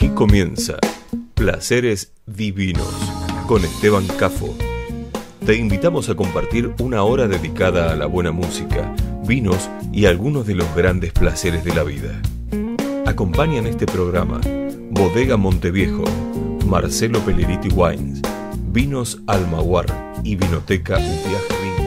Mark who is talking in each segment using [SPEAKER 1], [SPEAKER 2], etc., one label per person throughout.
[SPEAKER 1] Aquí comienza Placeres Divinos con Esteban Cafo. Te invitamos a compartir una hora dedicada a la buena música, vinos y algunos de los grandes placeres de la vida. Acompañan este programa Bodega Monteviejo, Marcelo Pelleriti Wines, Vinos Almaguar y Vinoteca Viaje Rinqui.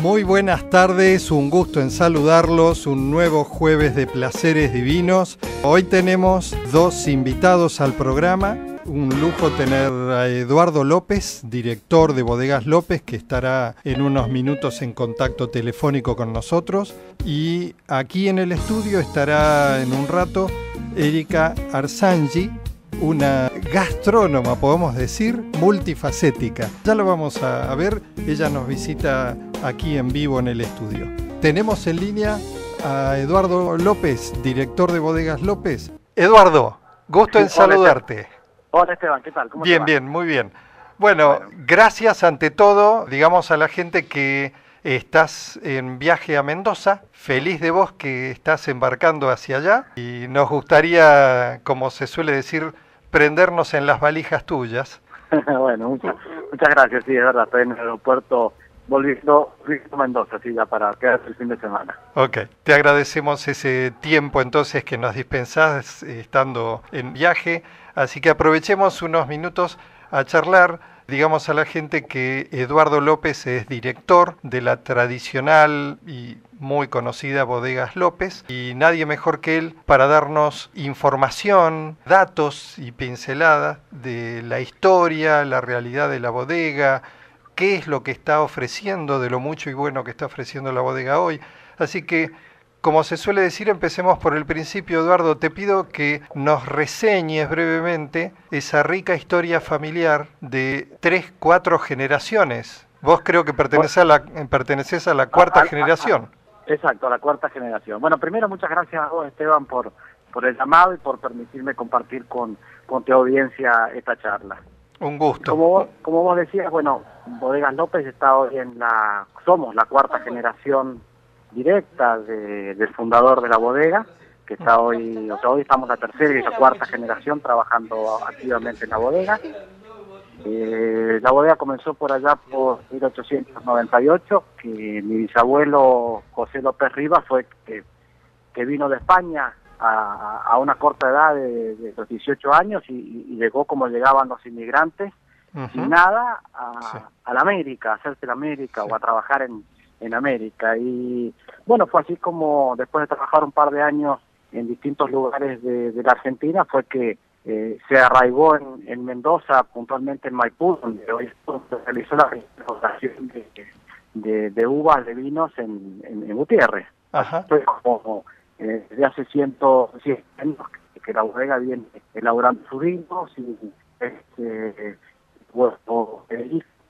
[SPEAKER 2] Muy buenas tardes, un gusto en saludarlos, un nuevo jueves de Placeres Divinos. Hoy tenemos dos invitados al programa. Un lujo tener a Eduardo López, director de Bodegas López, que estará en unos minutos en contacto telefónico con nosotros. Y aquí en el estudio estará en un rato Erika Arsangi, una gastrónoma, podemos decir, multifacética. Ya lo vamos a ver, ella nos visita aquí en vivo en el estudio. Tenemos en línea a Eduardo López, director de Bodegas López. Eduardo, gusto en saludarte.
[SPEAKER 3] Hola Esteban, ¿qué tal? ¿Cómo te va?
[SPEAKER 2] Bien, muy bien. Bueno, gracias ante todo, digamos a la gente que estás en viaje a Mendoza, feliz de vos que estás embarcando hacia allá y nos gustaría, como se suele decir, prendernos en las valijas tuyas.
[SPEAKER 3] Bueno, muchas gracias, sí, es verdad, estoy en el aeropuerto volviendo a Mendoza, sí, ya para quedarse el fin de semana.
[SPEAKER 2] Ok, te agradecemos ese tiempo entonces que nos dispensás estando en viaje, así que aprovechemos unos minutos a charlar. Digamos a la gente que Eduardo López es director de la tradicional y muy conocida Bodegas López y nadie mejor que él para darnos información, datos y pinceladas de la historia, la realidad de la bodega, qué es lo que está ofreciendo, de lo mucho y bueno que está ofreciendo la bodega hoy. Así que, como se suele decir, empecemos por el principio. Eduardo, te pido que nos reseñes brevemente esa rica historia familiar de 3-4 generaciones. Vos creo que perteneces a la cuarta generación.
[SPEAKER 3] Exacto, a la cuarta generación. Bueno, primero muchas gracias a vos, Esteban, por el llamado y por permitirme compartir con tu audiencia esta charla.
[SPEAKER 2] Un gusto.
[SPEAKER 3] Como vos decías, bueno, Bodegas López está hoy somos la cuarta generación directa del fundador de la bodega, que está hoy estamos la tercera y la cuarta generación trabajando activamente en la bodega. La bodega comenzó por allá por 1898, que mi bisabuelo José López Rivas fue que vino de España a una corta edad de los 18 años y llegó como llegaban los inmigrantes, sin nada, a la América, a hacerse la América o a trabajar en América. Y bueno, fue así como después de trabajar un par de años en distintos lugares de la Argentina, fue que se arraigó en Mendoza, puntualmente en Maipú, donde hoy se realizó la restauración de uvas, de vinos en Gutiérrez.
[SPEAKER 2] Ajá.
[SPEAKER 3] Fue como desde hace 100 años que la bodega viene elaborando sus vinos y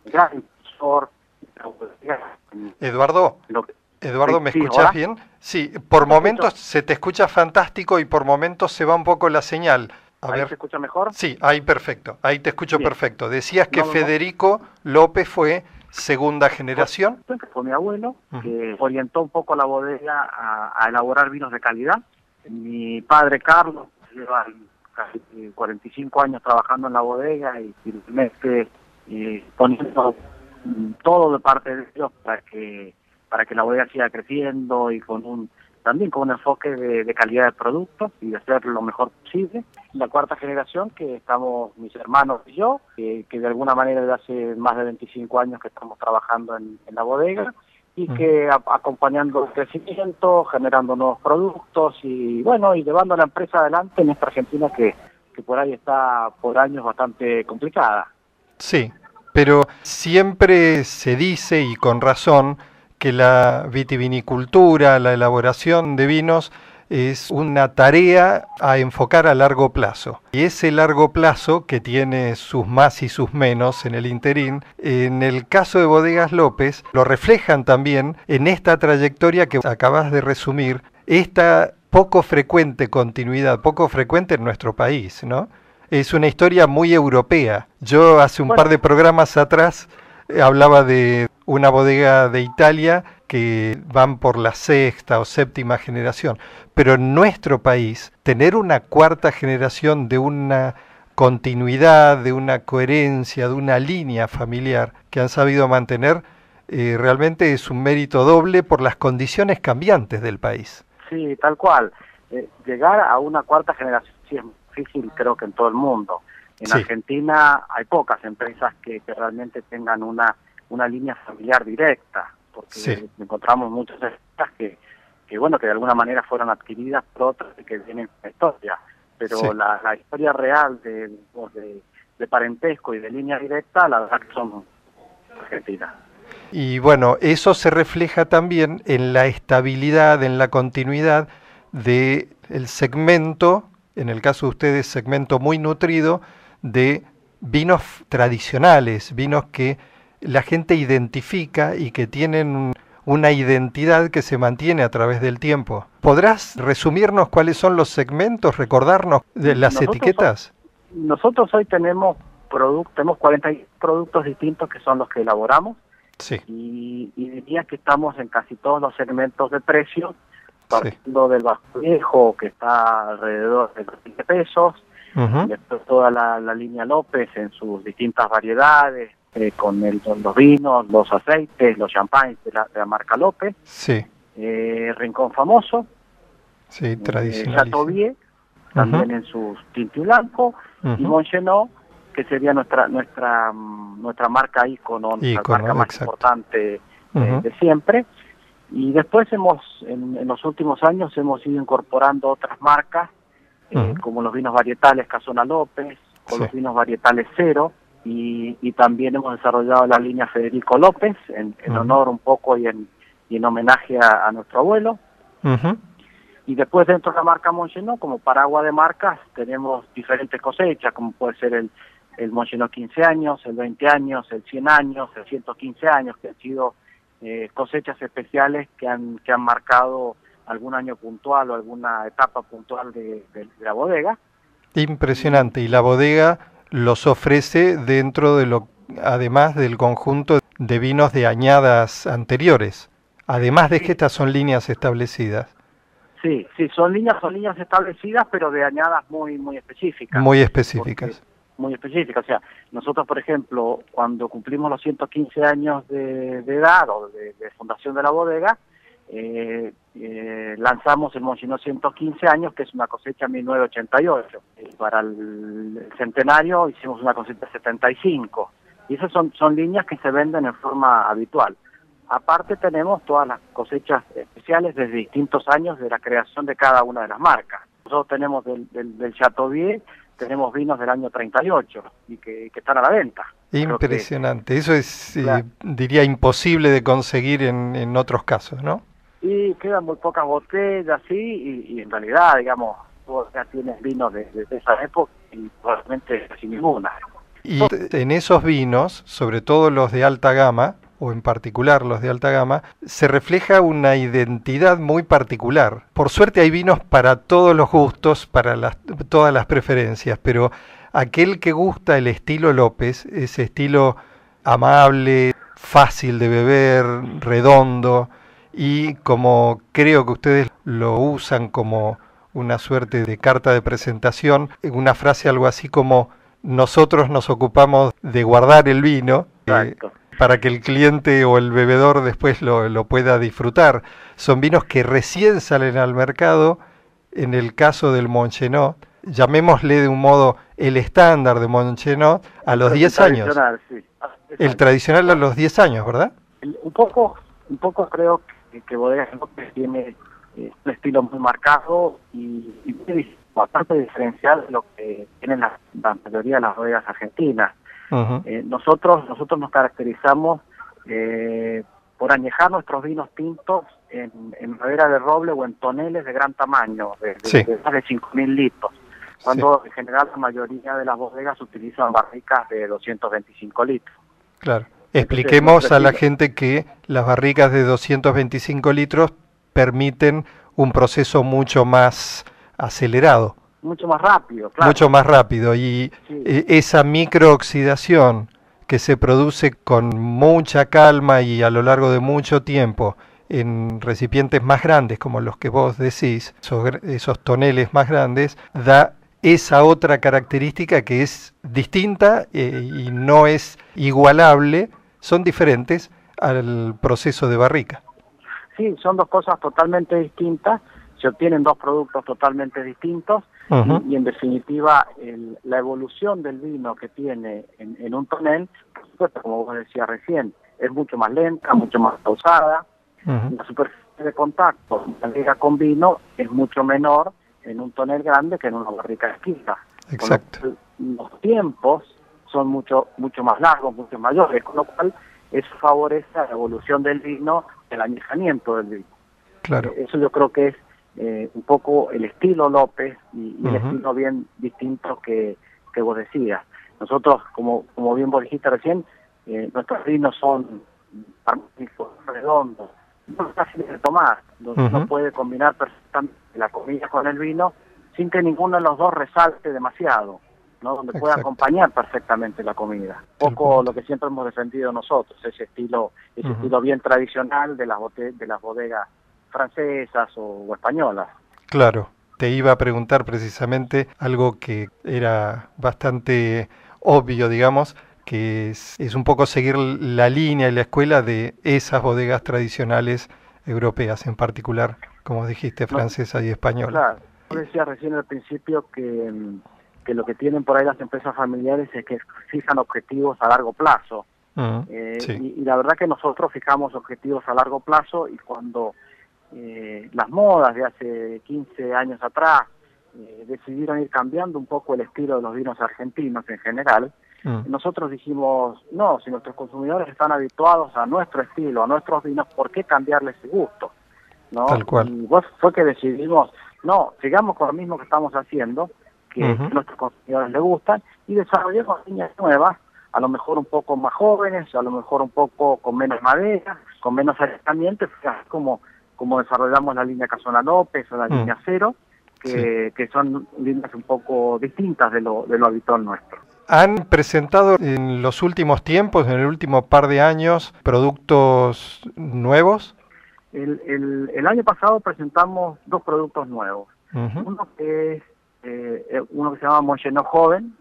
[SPEAKER 3] gran impulsor.
[SPEAKER 2] Eduardo, ¿me escuchás bien? Sí, por momentos se te escucha fantástico y por momentos se va un poco la señal.
[SPEAKER 3] ¿Ahí se escucha mejor?
[SPEAKER 2] Sí, ahí perfecto, ahí te escucho
[SPEAKER 3] bien.
[SPEAKER 2] Perfecto. Decías que Federico López fue segunda generación.
[SPEAKER 3] Fue mi abuelo, que orientó un poco la bodega a elaborar vinos de calidad. Mi padre Carlos lleva casi 45 años trabajando en la bodega y poniendo todo de parte de ellos para que la bodega siga creciendo y también con un enfoque de calidad de producto y de hacer lo mejor posible. La cuarta generación, que estamos mis hermanos y yo, que de alguna manera desde hace más de 25 años que estamos trabajando en la bodega y que acompañando el crecimiento, generando nuevos productos y bueno, y llevando la empresa adelante en esta Argentina que por ahí está por años bastante complicada.
[SPEAKER 2] Sí, pero siempre se dice, y con razón, que la vitivinicultura, la elaboración de vinos, es una tarea a enfocar a largo plazo. Y ese largo plazo, que tiene sus más y sus menos en el interín, en el caso de Bodegas López, lo reflejan también en esta trayectoria que acabas de resumir, esta poco frecuente continuidad, poco frecuente en nuestro país, ¿no? Es una historia muy europea. Yo hace un par de programas atrás hablaba de una bodega de Italia que van por la sexta o séptima generación. Pero en nuestro país, tener una cuarta generación de una continuidad, de una coherencia, de una línea familiar que han sabido mantener, realmente es un mérito doble por las condiciones cambiantes del país.
[SPEAKER 3] Sí, tal cual. Llegar a una cuarta generación sí es difícil, creo que en todo el mundo. En
[SPEAKER 2] Sí.
[SPEAKER 3] Argentina hay pocas empresas que realmente tengan una línea familiar directa, porque
[SPEAKER 2] Sí.
[SPEAKER 3] encontramos muchas empresas que bueno, que de alguna manera fueron adquiridas por otras que vienen con la historia, pero
[SPEAKER 2] Sí.
[SPEAKER 3] la historia real de parentesco y de línea directa, la verdad que son argentinas.
[SPEAKER 2] Y bueno, eso se refleja también en la estabilidad, en la continuidad del segmento, en el caso de ustedes, segmento muy nutrido de vinos tradicionales, vinos que la gente identifica y que tienen una identidad que se mantiene a través del tiempo. ¿Podrás resumirnos cuáles son los segmentos, recordarnos de las etiquetas?
[SPEAKER 3] Nosotros hoy tenemos 40 productos distintos que son los que elaboramos.
[SPEAKER 2] Sí.
[SPEAKER 3] Y diría que estamos en casi todos los segmentos de precio,
[SPEAKER 2] Sí.
[SPEAKER 3] partiendo del bajo viejo, que está alrededor de los 20 pesos,
[SPEAKER 2] Ujú.
[SPEAKER 3] después toda la línea López en sus distintas variedades, con los vinos, los aceites, los champagnes de la marca López,
[SPEAKER 2] Sí,
[SPEAKER 3] Rincón Famoso,
[SPEAKER 2] sí, tradicional.
[SPEAKER 3] Chateaubriand, también en sus tinto y blanco, y
[SPEAKER 2] Ujú.
[SPEAKER 3] Montgenot, que sería nuestra marca ícono, nuestra
[SPEAKER 2] Ícono,
[SPEAKER 3] marca más
[SPEAKER 2] exacto.
[SPEAKER 3] importante
[SPEAKER 2] Ujú.
[SPEAKER 3] de siempre. Y después en los últimos años hemos ido incorporando otras marcas,
[SPEAKER 2] Ujú.
[SPEAKER 3] como los vinos varietales Casona López, o
[SPEAKER 2] Sí.
[SPEAKER 3] los vinos varietales Cero, y también hemos desarrollado la línea Federico López, en
[SPEAKER 2] Ujú.
[SPEAKER 3] honor un poco y en homenaje a nuestro abuelo.
[SPEAKER 2] Ujú.
[SPEAKER 3] Y después dentro de la marca Montgenot, como paraguas de marcas, tenemos diferentes cosechas, como puede ser el Montgenot 15 años, el 20 años, el 100 años, el 115 años, que han sido cosechas especiales que han marcado algún año puntual o alguna etapa puntual de la bodega.
[SPEAKER 2] Impresionante. Y la bodega los ofrece dentro de además del conjunto de vinos de añadas anteriores. Además de que estas son líneas establecidas.
[SPEAKER 3] Sí, son líneas establecidas, pero de añadas muy específicas.
[SPEAKER 2] Muy específicas.
[SPEAKER 3] Muy específicas. O sea, nosotros, por ejemplo, cuando cumplimos los 115 años de edad o de fundación de la bodega, lanzamos el Montgenot 115 años, que es una cosecha 1988. Para el centenario hicimos una cosecha 75. Y esas son líneas que se venden en forma habitual. Aparte tenemos todas las cosechas especiales desde distintos años de la creación de cada una de las marcas. Nosotros tenemos del Chateaubriand, tenemos vinos del año 38 y que están a la venta.
[SPEAKER 2] Impresionante. Eso es,
[SPEAKER 3] Claro.
[SPEAKER 2] diría, imposible de conseguir en otros casos, ¿no?
[SPEAKER 3] Y quedan muy pocas botellas, sí, y en realidad, digamos, vos ya tienes vinos de esa época y probablemente sin ninguna.
[SPEAKER 2] Y en esos vinos, sobre todo los de alta gama, o en particular los de alta gama, se refleja una identidad muy particular. Por suerte hay vinos para todos los gustos, para todas las preferencias, pero aquel que gusta el estilo López, ese estilo amable, fácil de beber, redondo, y como creo que ustedes lo usan como una suerte de carta de presentación, una frase algo así como: nosotros nos ocupamos de guardar el vino para que el cliente o el bebedor después lo pueda disfrutar. Son vinos que recién salen al mercado. En el caso del Montgenot, llamémosle de un modo el estándar de Montgenot, a los 10 años.
[SPEAKER 3] Sí.
[SPEAKER 2] El tradicional a los 10 años, ¿verdad?
[SPEAKER 3] Un poco creo que Bodegas López tiene un estilo muy marcado y bastante diferencial de lo que tienen la mayoría de las bodegas argentinas.
[SPEAKER 2] Uh-huh.
[SPEAKER 3] Nosotros nos caracterizamos por añejar nuestros vinos tintos en madera de roble o en toneles de gran tamaño, de más de 5.000 litros, cuando en general la mayoría de las bodegas utilizan barricas de 225 litros.
[SPEAKER 2] Claro. Expliquemos a la gente que las barricas de 225 litros permiten un proceso mucho más acelerado.
[SPEAKER 3] Mucho más rápido, claro.
[SPEAKER 2] Mucho más rápido, y esa microoxidación que se produce con mucha calma y a lo largo de mucho tiempo en recipientes más grandes, como los que vos decís, esos toneles más grandes, da esa otra característica que es distinta y no es igualable, son diferentes al proceso de barrica.
[SPEAKER 3] Sí, son dos cosas totalmente distintas, se obtienen dos productos totalmente distintos. Y en definitiva la evolución del vino que tiene en un tonel, por supuesto, como vos decías recién, es mucho más lenta, mucho más pausada. La superficie de contacto de barrica con vino es mucho menor en un tonel grande que en una barrica chiquita.
[SPEAKER 2] Exacto.
[SPEAKER 3] Los tiempos son mucho más largos, mucho mayores, con lo cual eso favorece la evolución del vino, el añejamiento del vino.
[SPEAKER 2] Claro.
[SPEAKER 3] Eso yo creo que es un poco el estilo López y el estilo bien distinto que vos decías. Nosotros, como bien vos dijiste recién, nuestros vinos son redondos, muy fáciles de tomar, donde uno puede combinar perfectamente la comida con el vino sin que ninguno de los dos resalte demasiado, ¿no? Donde pueda acompañar perfectamente la comida. Un poco lo que siempre hemos defendido nosotros, ese estilo bien tradicional de las bodegas francesas o españolas.
[SPEAKER 2] Claro, te iba a preguntar precisamente algo que era bastante obvio, digamos, que es un poco seguir la línea y la escuela de esas bodegas tradicionales europeas, en particular, como dijiste, francesa y española.
[SPEAKER 3] Claro, yo decía recién al principio que lo que tienen por ahí las empresas familiares es que fijan objetivos a largo plazo. Y la verdad que nosotros fijamos objetivos a largo plazo, y cuando las modas de hace 15 años atrás decidieron ir cambiando un poco el estilo de los vinos argentinos en general, nosotros dijimos, no, si nuestros consumidores están habituados a nuestro estilo, a nuestros vinos, ¿por qué cambiarles ese gusto? ¿No?
[SPEAKER 2] Tal cual.
[SPEAKER 3] Y fue que decidimos, no, sigamos con lo mismo que estamos haciendo, que a nuestros consumidores les gustan, y desarrollemos líneas nuevas, a lo mejor un poco más jóvenes, a lo mejor un poco con menos madera, con menos alejamiento, como desarrollamos la línea Casona López o la línea Cero, que son líneas un poco distintas de lo habitual nuestro.
[SPEAKER 2] ¿Han presentado en los últimos tiempos, en el último par de años, productos nuevos?
[SPEAKER 3] El año pasado presentamos dos productos nuevos. Uno que se llama Montgenot Joven,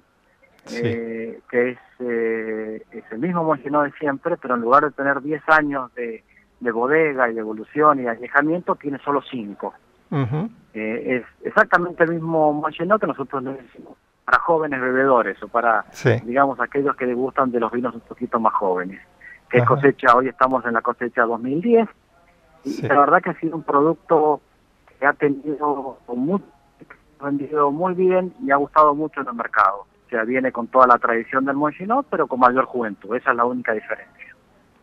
[SPEAKER 3] que es el mismo Montgenot de siempre, pero en lugar de tener 10 años de bodega y de evolución y de añejamiento, tiene solo 5. Es exactamente el mismo Montgenot que nosotros le decimos para jóvenes bebedores, o para, digamos, aquellos que degustan de los vinos un poquito más jóvenes, que es cosecha. Hoy estamos en la cosecha 2010, y la verdad que ha sido un producto que ha vendido muy bien y ha gustado mucho en el mercado. O sea, viene con toda la tradición del Montgenot, pero con mayor juventud. Esa es la única diferencia.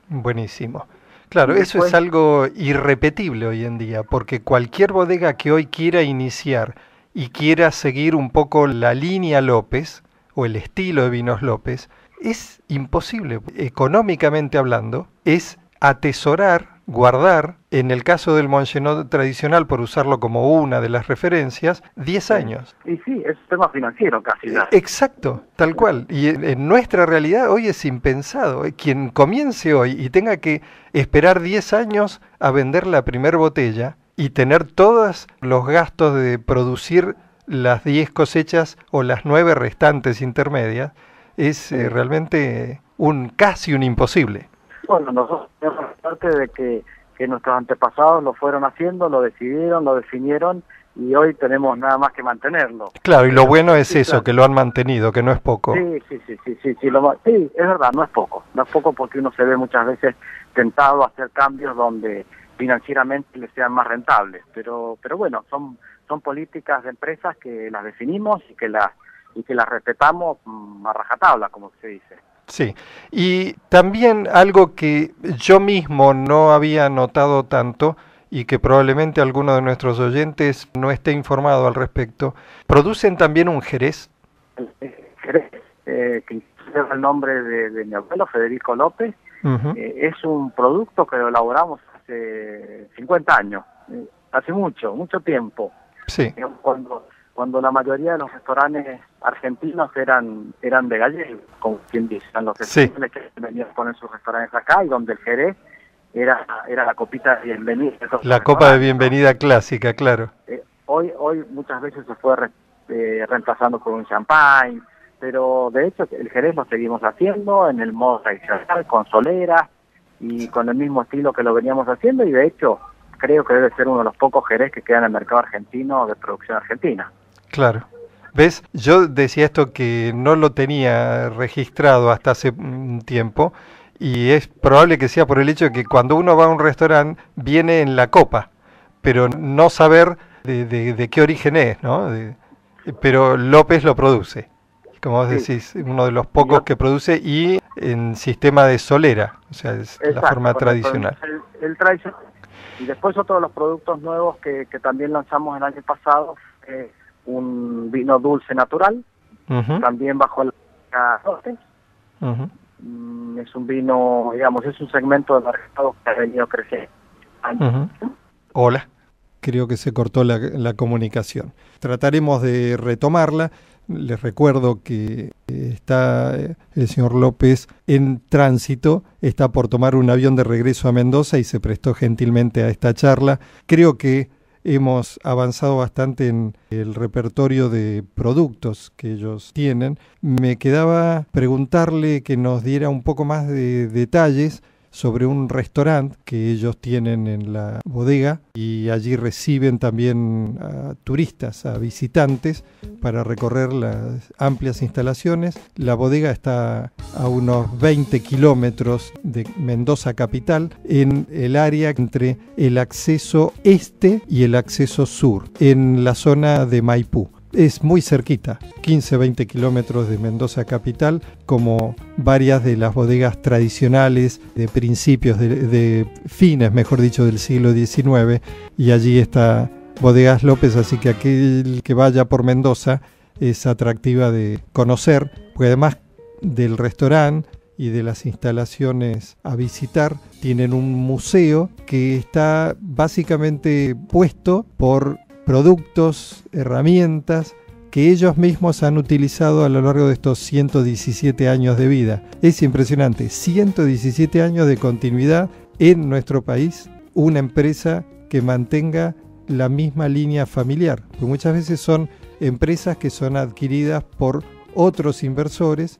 [SPEAKER 2] Buenísimo. Claro, eso es algo irrepetible hoy en día, porque cualquier bodega que hoy quiera iniciar y quiera seguir un poco la línea López o el estilo de vinos López, es imposible. Económicamente hablando, es atesorar, guardar, en el caso del Montgenot tradicional, por usarlo como una de las referencias, 10 años.
[SPEAKER 3] Y sí, es un tema financiero casi.
[SPEAKER 2] Exacto, tal cual. Y en nuestra realidad hoy es impensado. Quien comience hoy y tenga que esperar 10 años a vender la primer botella y tener todos los gastos de producir las 10 cosechas o las 9 restantes intermedias, es realmente casi un imposible.
[SPEAKER 3] Bueno, nosotros tenemos la suerte de que nuestros antepasados lo fueron haciendo, lo decidieron, lo definieron, y hoy tenemos nada más que mantenerlo.
[SPEAKER 2] Claro, y lo bueno es eso, que lo han mantenido, que no es poco.
[SPEAKER 3] Sí, es verdad, no es poco porque uno se ve muchas veces tentado a hacer cambios donde financieramente les sean más rentables, pero bueno, son políticas de empresas que las definimos y que las respetamos a rajatabla, como se dice.
[SPEAKER 2] Sí, y también algo que yo mismo no había notado tanto y que probablemente alguno de nuestros oyentes no esté informado al respecto, ¿producen también un Jerez?
[SPEAKER 3] El Jerez, que lleva el nombre de mi abuelo, Federico López, es un producto que lo elaboramos hace 50 años, hace mucho tiempo.
[SPEAKER 2] Sí.
[SPEAKER 3] Cuando la mayoría de los restaurantes argentinos eran de gallegos, como quien dice, los españoles que venían a poner sus restaurantes acá, y donde el Jerez era la copita de bienvenida.
[SPEAKER 2] La copa de bienvenida clásica, claro.
[SPEAKER 3] Hoy muchas veces se fue reemplazando por un champán, pero de hecho el Jerez lo seguimos haciendo en el modo tradicional, con solera y con el mismo estilo que lo veníamos haciendo, y de hecho creo que debe ser uno de los pocos Jerez que queda en el mercado argentino de producción argentina.
[SPEAKER 2] Claro. ¿Ves? Yo decía esto que no lo tenía registrado hasta hace un tiempo, y es probable que sea por el hecho de que cuando uno va a un restaurante viene en la copa, pero no saber de qué origen es, ¿no? Pero López lo produce, como vos decís, uno de los pocos que produce, y en sistema de solera, o sea, es la forma tradicional.
[SPEAKER 3] El tradicional. Y después otro de los productos nuevos que también lanzamos el año pasado, un vino dulce natural, también bajo la López. Es un vino, digamos, es un segmento de mercado que ha venido creciendo.
[SPEAKER 2] Hola, creo que se cortó la comunicación. Trataremos de retomarla. Les recuerdo que está el señor López en tránsito, está por tomar un avión de regreso a Mendoza y se prestó gentilmente a esta charla. Creo que hemos avanzado bastante en el repertorio de productos que ellos tienen. Me quedaba preguntarle que nos diera un poco más de detalles sobre un restaurante que ellos tienen en la bodega, y allí reciben también a turistas, a visitantes, para recorrer las amplias instalaciones. La bodega está a unos 20 kilómetros de Mendoza capital, en el área entre el acceso este y el acceso sur, en la zona de Maipú. Es muy cerquita, 15-20 kilómetros de Mendoza capital, como varias de las bodegas tradicionales de principios, de fines, mejor dicho, del siglo XIX, y allí está Bodegas López, así que aquel que vaya por Mendoza es atractiva de conocer, porque además del restaurante y de las instalaciones a visitar, tienen un museo que está básicamente puesto por productos, herramientas que ellos mismos han utilizado a lo largo de estos 117 años de vida. Es impresionante, 117 años de continuidad en nuestro país, una empresa que mantenga la misma línea familiar, porque muchas veces son empresas que son adquiridas por otros inversores,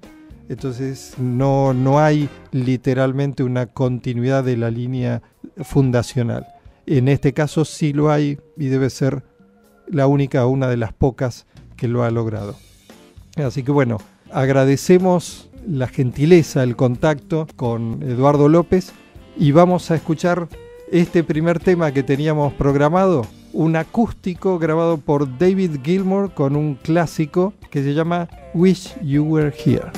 [SPEAKER 2] entonces no hay literalmente una continuidad de la línea fundacional. En este caso sí lo hay, y debe ser la única o una de las pocas que lo ha logrado. Así que bueno, agradecemos la gentileza, el contacto con Eduardo López, y vamos a escuchar este primer tema que teníamos programado, un acústico grabado por David Gilmour con un clásico que se llama Wish You Were Here.